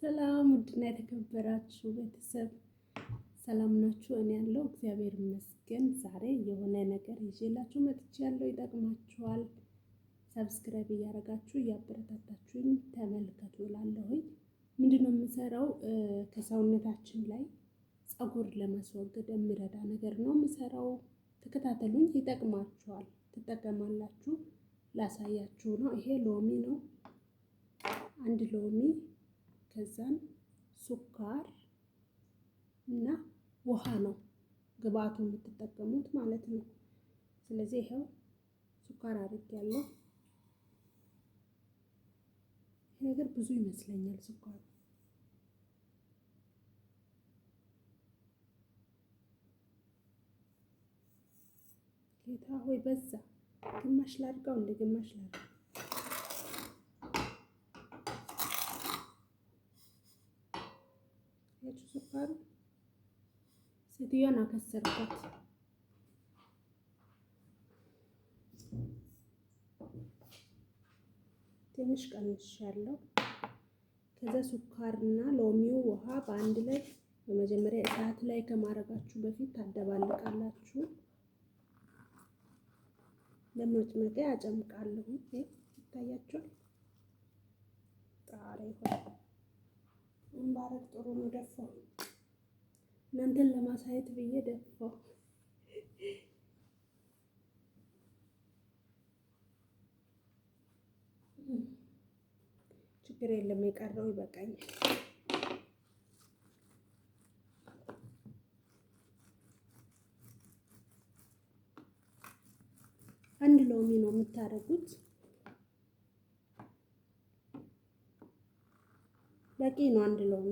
ሰላም ውድና የተከበራችሁ ቤተሰብ ሰላም ናችሁ? እኔ ያለው እግዚአብሔር ይመስገን። ዛሬ የሆነ ነገር ይዤላችሁ መጥቻለሁ። ይጠቅማችኋል። ሰብስክራይብ እያደረጋችሁ እያበረታታችሁኝ ተመልከቱ እላለሁኝ። ምንድነው የምሰራው? ከሰውነታችን ላይ ፀጉር ለማስወገድ የሚረዳ ነገር ነው የምሰራው። ተከታተሉኝ፣ ይጠቅማችኋል፣ ትጠቀማላችሁ። ላሳያችሁ ነው። ይሄ ሎሚ ነው። አንድ ሎሚ ከዛን ሱካር እና ውሃ ነው ግብአቱ የምትጠቀሙት ማለት ነው። ስለዚህ ይሄው ሱካር አድርጌያለሁ። ይሄ ነገር ብዙ ይመስለኛል ሱካሩ። ጌታ ሆይ በዛ። ግማሽ ላድርገው፣ እንደ ግማሽ ላድርገው። ሱካሩ ሴትዮዋን አከሰርኳት። ትንሽ ቀንሻለሁ። ከዛ ሱካርና ሎሚው ውሃ በአንድ ላይ በመጀመሪያ እሳት ላይ ከማድረጋችሁ በፊት ታደባልቃላችሁ። ለመጭመቂያ አጨምቃለሁ። ይታያችኋል። ጣሪ ሆይ ባረግ ጥሩ ነው። ደፋው፣ እናንተን ለማሳየት ብዬ ደፋው። ችግር የለም፣ የቀረው ይበቃኛል። አንድ ሎሚ ነው የምታደርጉት። በቂ ነው። አንድ ሎሚ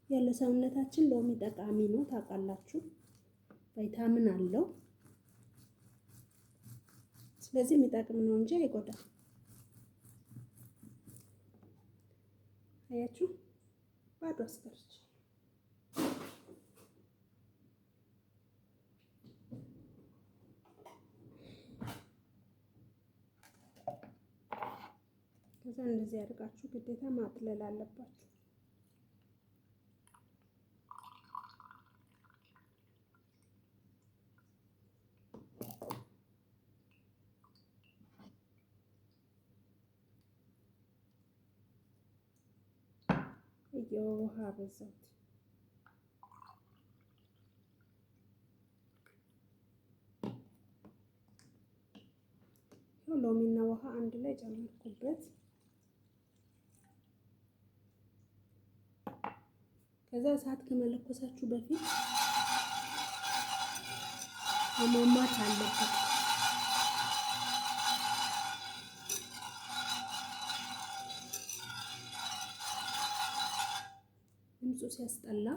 ያለ ሰውነታችን ሎሚ ጠቃሚ ነው፣ ታውቃላችሁ። ቫይታሚን አለው። ስለዚህ የሚጠቅም ነው እንጂ አይጎዳም። አያችሁ፣ ባዶ አስቀርች። ከዛ እንደዚህ አድርጋችሁ ግዴታ ማጥለል አለባችሁ። የውሃ በዛት ሎሚና ውሃ አንድ ላይ ጨመርኩበት። ከዛ እሳት ከመለኮሳችሁ በፊት መሟሟት አለበት። ድምፁ ሲያስጠላ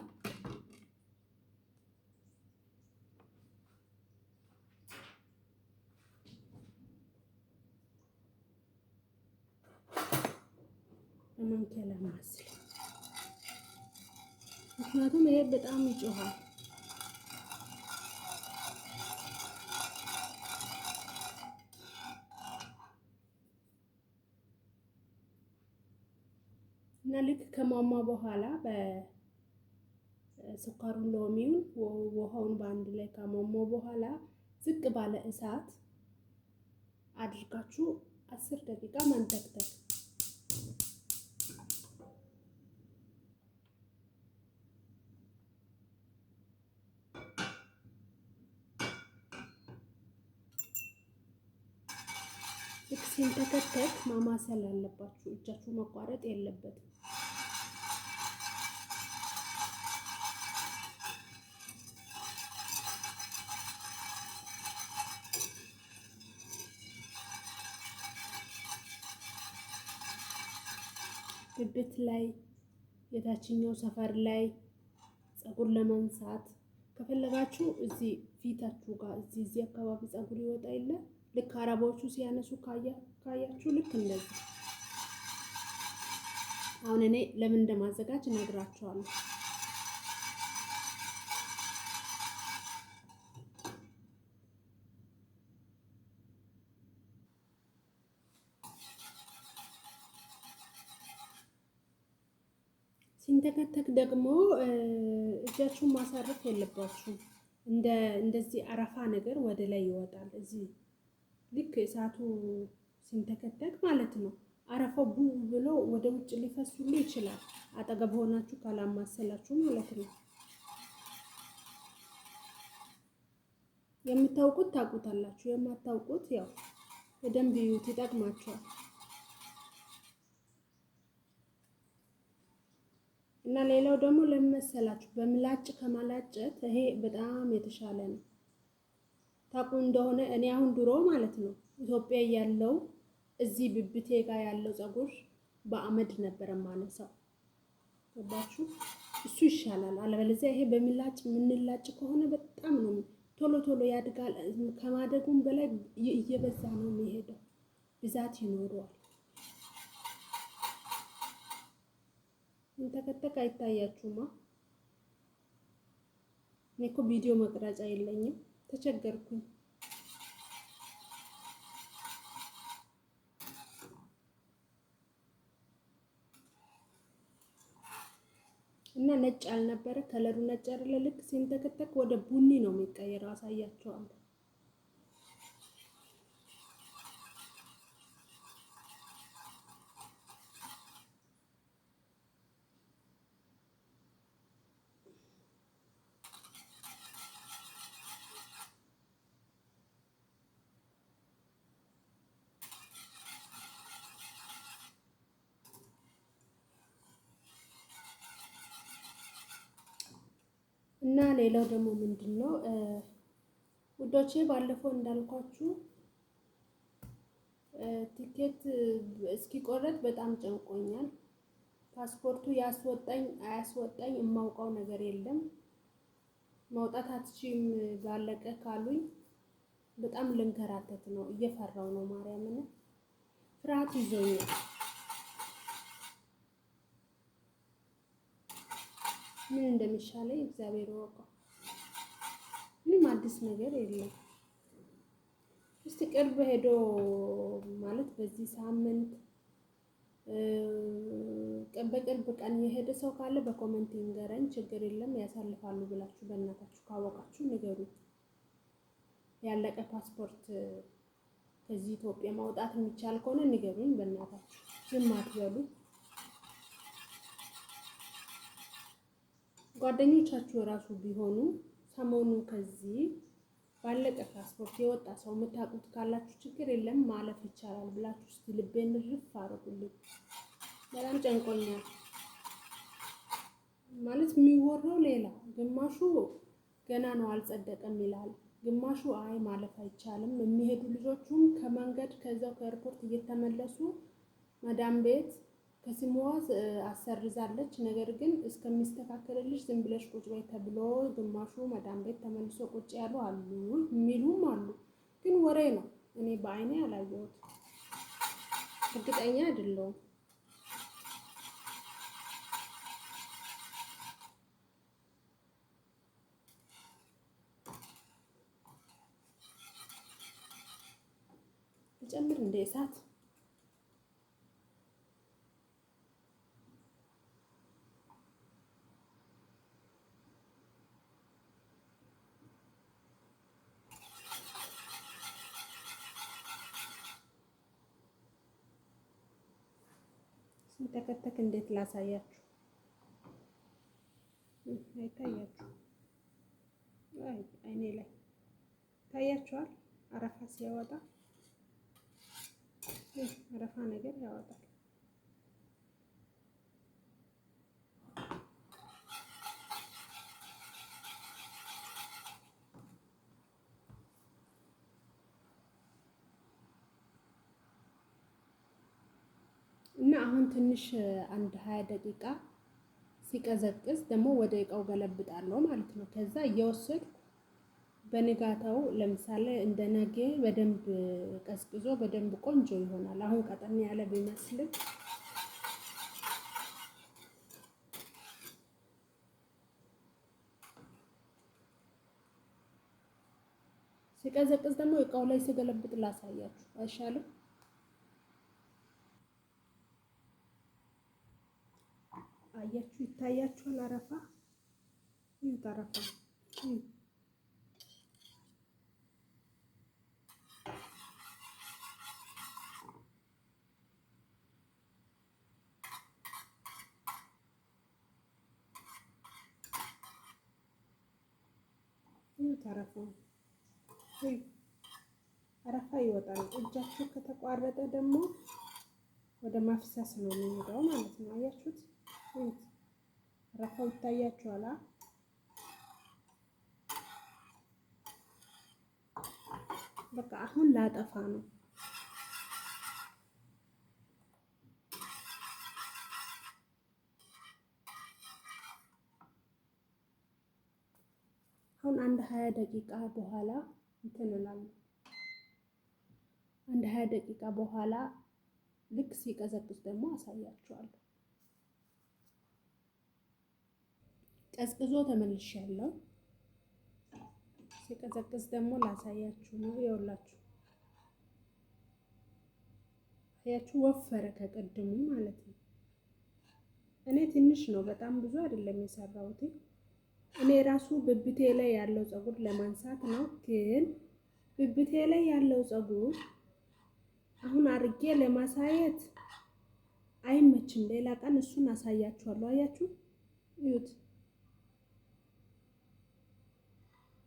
በማንኪያ ላማስል፣ ምክንያቱም ይሄ በጣም ይጮሃል። እና ልክ ከሟሟ በኋላ በስኳሩን ሎሚውን ውሃውን በአንድ ላይ ከሟሟ በኋላ ዝቅ ባለ እሳት አድርጋችሁ 10 ደቂቃ ማንተክተክ። ልክ ሲንተከተክ ማማሰል አለባችሁ። እጃችሁ መቋረጥ የለበትም። ብብት ላይ፣ የታችኛው ሰፈር ላይ ፀጉር ለማንሳት ከፈለጋችሁ እዚህ ፊታችሁ ጋር እዚህ አካባቢ ፀጉር ይወጣ የለ ልክ አረቦቹ ሲያነሱ ካያችሁ ልክ እንደዚህ። አሁን እኔ ለምን እንደማዘጋጅ እነግራችኋለሁ። ሲንተከተክ ደግሞ እጃችሁን ማሳረፍ የለባችሁም። እንደዚህ አረፋ ነገር ወደ ላይ ይወጣል። እዚህ ልክ እሳቱ ሲንተከተክ ማለት ነው። አረፋው ቡ ብሎ ወደ ውጭ ሊፈሱሉ ይችላል። አጠገብ ሆናችሁ ካላማሰላችሁ ማለት ነው። የምታውቁት ታውቁታላችሁ፣ የማታውቁት ያው በደንብ ይዩት፣ ይጠቅማችኋል። እና ሌላው ደግሞ ለመሰላችሁ በምላጭ ከማላጨት ይሄ በጣም የተሻለ ነው። ታውቁ እንደሆነ እኔ አሁን ድሮ ማለት ነው ኢትዮጵያ ያለው እዚህ ብብቴ ጋር ያለው ፀጉር በአመድ ነበር ማነሳው። ገባችሁ? እሱ ይሻላል። አለበለዚያ ይሄ በምላጭ የምንላጭ ከሆነ በጣም ነው ቶሎ ቶሎ ያድጋል። ከማደጉም በላይ እየበዛ ነው የሚሄደው፣ ብዛት ይኖረዋል። እንተከተክ አይታያችሁማ? እኔ እኮ ቪዲዮ መቅረጫ የለኝም፣ ተቸገርኩኝ። እና ነጭ አልነበረ ከለሩ ነጭ አይደለ? ልክ ሲንተከተክ ወደ ቡኒ ነው የሚቀየረው። አሳያችኋለሁ። እና ሌላው ደግሞ ምንድነው ውዶቼ፣ ባለፈው እንዳልኳችሁ ቲኬት እስኪቆረጥ በጣም ጨንቆኛል። ፓስፖርቱ ያስወጣኝ አያስወጣኝ የማውቀው ነገር የለም። መውጣት አትችይም ባለቀ ካሉኝ በጣም ልንከራተት ነው። እየፈራው ነው። ማርያምን ፍርሃት ይዞኛል። ምን እንደሚሻለኝ እግዚአብሔር ይወቀው። ምንም አዲስ ነገር የለም። እስቲ ቅርብ ሄዶ ማለት በዚህ ሳምንት በቅርብ ቀን የሄደ ሰው ካለ በኮሜንት ይንገረኝ። ችግር የለም ያሳልፋሉ ብላችሁ በእናታችሁ ካወቃችሁ ንገሩ። ያለቀ ፓስፖርት ከዚህ ኢትዮጵያ ማውጣት የሚቻል ከሆነ ንገሩኝ በእናታችሁ። ዝም አትበሉ። ጓደኞቻችሁ እራሱ ቢሆኑ ሰሞኑን ከዚህ ባለቀ ፓስፖርት የወጣ ሰው የምታውቁት ካላችሁ ችግር የለም ማለፍ ይቻላል ብላችሁ እስቲ ልቤን ርፍ አድርጉልኝ። በጣም ጨንቆኛል። ማለት የሚወራው ሌላ፣ ግማሹ ገና ነው አልጸደቀም ይላል፣ ግማሹ አይ ማለፍ አይቻልም። የሚሄዱ ልጆቹም ከመንገድ ከዛው ከኤርፖርት እየተመለሱ መዳም ቤት ከስሟ አሰርዛለች፣ ነገር ግን እስከሚስተካከልልሽ ዝም ብለሽ ቁጭ በይ ተብሎ ግማሹ መዳም ቤት ተመልሶ ቁጭ ያሉ አሉ፣ የሚሉም አሉ። ግን ወሬ ነው። እኔ በአይኔ አላየሁት፣ እርግጠኛ አይደለሁም። ጨምር እንደ እሳት ሲንተከተክ እንዴት ላሳያችሁ? አይታያችሁ? አይኔ ላይ ታያችኋል? አረፋ ሲያወጣ አረፋ ነገር ያወጣል። እና አሁን ትንሽ አንድ 20 ደቂቃ ሲቀዘቅዝ ደግሞ ወደ እቃው ገለብጣለሁ ማለት ነው። ከዛ እየወሰድኩ በንጋታው ለምሳሌ እንደ ነገ በደንብ ቀዝቅዞ በደንብ ቆንጆ ይሆናል። አሁን ቀጠን ያለ ቢመስልም ሲቀዘቅዝ ደግሞ እቃው ላይ ሲገለብጥ ላሳያችሁ አይሻልም? አያችሁ፣ ይታያችኋል። አረፋ ይሁት አረፋ አረፋ ይወጣል። እጃችሁ ከተቋረጠ ደግሞ ወደ ማፍሰስ ነው የሚሄደው ማለት ነው። አያችሁት? አረፋው ይታያችኋል። በቃ አሁን ላጠፋ ነው። አሁን አንድ 20 ደቂቃ በኋላ እንትን እላለሁ። አንድ 20 ደቂቃ በኋላ ልክ ሲቀዘቅዝ ደግሞ አሳያችኋለሁ። ቀዝቅዞ ተመልሻለሁ። ሲቀዘቅዝ ደግሞ ላሳያችሁ ነው። ይኸውላችሁ አያችሁ፣ ወፈረ ከቀድሙ ማለት ነው። እኔ ትንሽ ነው፣ በጣም ብዙ አይደለም የሰራሁት። እኔ ራሱ ብብቴ ላይ ያለው ፀጉር ለማንሳት ነው። ግን ብብቴ ላይ ያለው ፀጉር አሁን አርጌ ለማሳየት አይመችም። ሌላ ቀን እሱን አሳያችኋለሁ። አያችሁ፣ እዩት።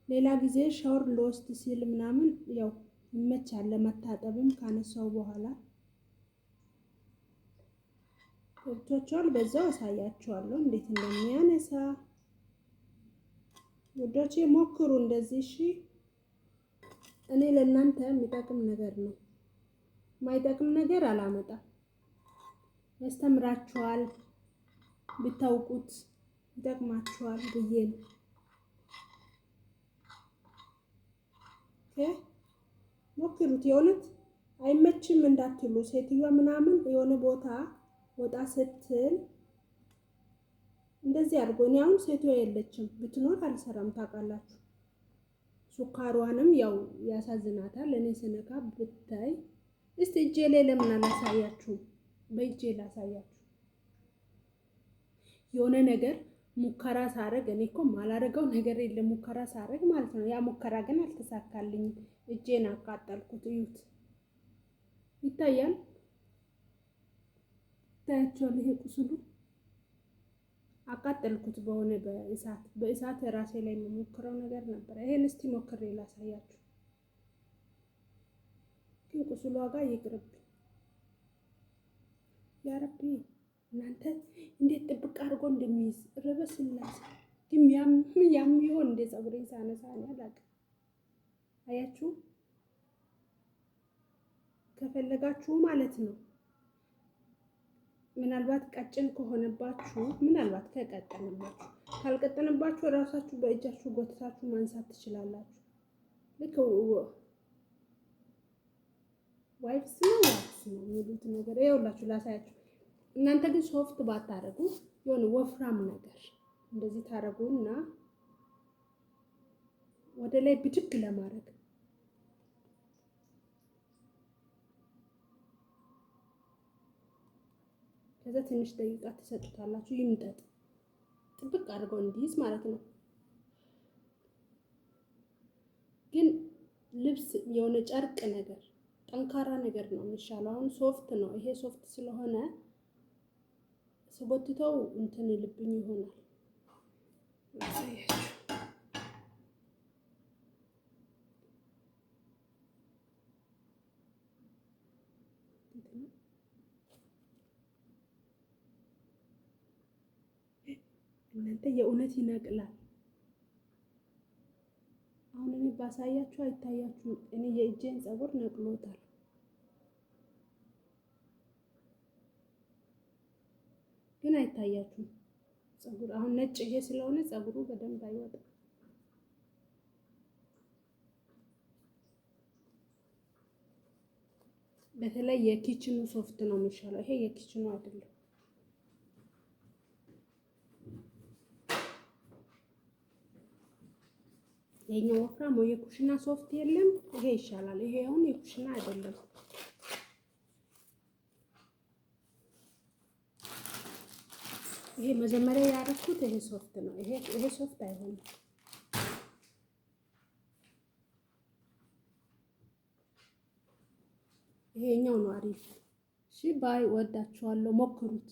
ሌላ ጊዜ ሻወር ልወስድ ሲል ምናምን ያው ይመቻል ለመታጠብም ካነሳው በኋላ ወጥቷል። በዛው አሳያችኋለሁ እንዴት እንደሚያነሳ። ወዳቼ ሞክሩ እንደዚህ። እሺ፣ እኔ ለእናንተ የሚጠቅም ነገር ነው፣ የማይጠቅም ነገር አላመጣም። ያስተምራችኋል፣ ብታውቁት ይጠቅማችኋል ብዬ ነው። ሞክሩት። የእውነት አይመችም እንዳትሉ። ሴትዮዋ ምናምን የሆነ ቦታ ወጣ ስትል እንደዚህ አድርጎ እኔ አሁን ሴትዮዋ የለችም፣ ብትኖር አልሰራም። ታውቃላችሁ፣ ሱካሯንም ያው ያሳዝናታል። እኔ ስነካ ብታይ እስቲ እጄ ላይ ለምን አላሳያችሁም? በእጄ ላሳያችሁ። የሆነ ነገር ሙከራ ሳረግ፣ እኔ እኮ ማላረገው ነገር የለም ሙከራ ሳረግ ማለት ነው። ያ ሙከራ ግን አልተሳካልኝም። እጄን አቃጠልኩት። እዩት፣ ይታያል፣ ታያችኋል። ይሄ ቁስሉ አቃጠልኩት በሆነ በእሳት ራሴ ላይ የምሞክረው ነገር ነበር። ይሄን እስቲ ሞክሬ ላሳያችሁ። ግን ቁስሉ ጋር ይቅርብ። ያ ረቢ፣ እናንተ እንዴት ጥብቅ አድርጎ እንደሚይዝ ረበስላስ። ግን ያም ይሆን እንደ ፀጉሬን ሳነሳ ነው አላውቅም። አያችሁ፣ ከፈለጋችሁ ማለት ነው። ምናልባት ቀጭን ከሆነባችሁ፣ ምናልባት ከቀጠንባችሁ፣ ካልቀጠንባችሁ እራሳችሁ በእጃችሁ ጎትታችሁ ማንሳት ትችላላችሁ። ልክ ዋይፕስ ነው የሚሉት ነገር ይኸውላችሁ፣ ላሳያችሁ። እናንተ ግን ሶፍት ባታረጉ የሆነ ወፍራም ነገር እንደዚህ ታረጉና ወደ ላይ ብድግ ለማድረግ ከዛ ትንሽ ደቂቃ ትሰጡታላችሁ። ይምጠጥ፣ ጥብቅ አድርገው እንዲይዝ ማለት ነው። ግን ልብስ የሆነ ጨርቅ ነገር ጠንካራ ነገር ነው የሚሻለው። አሁን ሶፍት ነው ይሄ። ሶፍት ስለሆነ ስቦትተው እንትን ልብኝ ይሆናል። እናንተ የእውነት ይነቅላል። አሁን እኔ ባሳያችሁ አይታያችሁም። እኔ የእጄን ፀጉር ነቅሎታል። ግን አይታያችሁም ፀጉር። አሁን ነጭ ይሄ ስለሆነ ፀጉሩ በደንብ አይወጣም። በተለይ የኪችኑ ሶፍት ነው የሚሻለው። ይሄ የኪችኑ አይደለም። ይሄኛው ወፍራም ነው። የኩሽና ሶፍት የለም፣ ይሄ ይሻላል። ይሄ አሁን የኩሽና አይደለም። ይሄ መጀመሪያ ያደረኩት ይሄ ሶፍት ነው። ይሄ ሶፍት አይሆንም። ይሄኛው ነው አሪፍ። እሺ ባይ፣ ወዳችኋለሁ፣ ሞክሩት።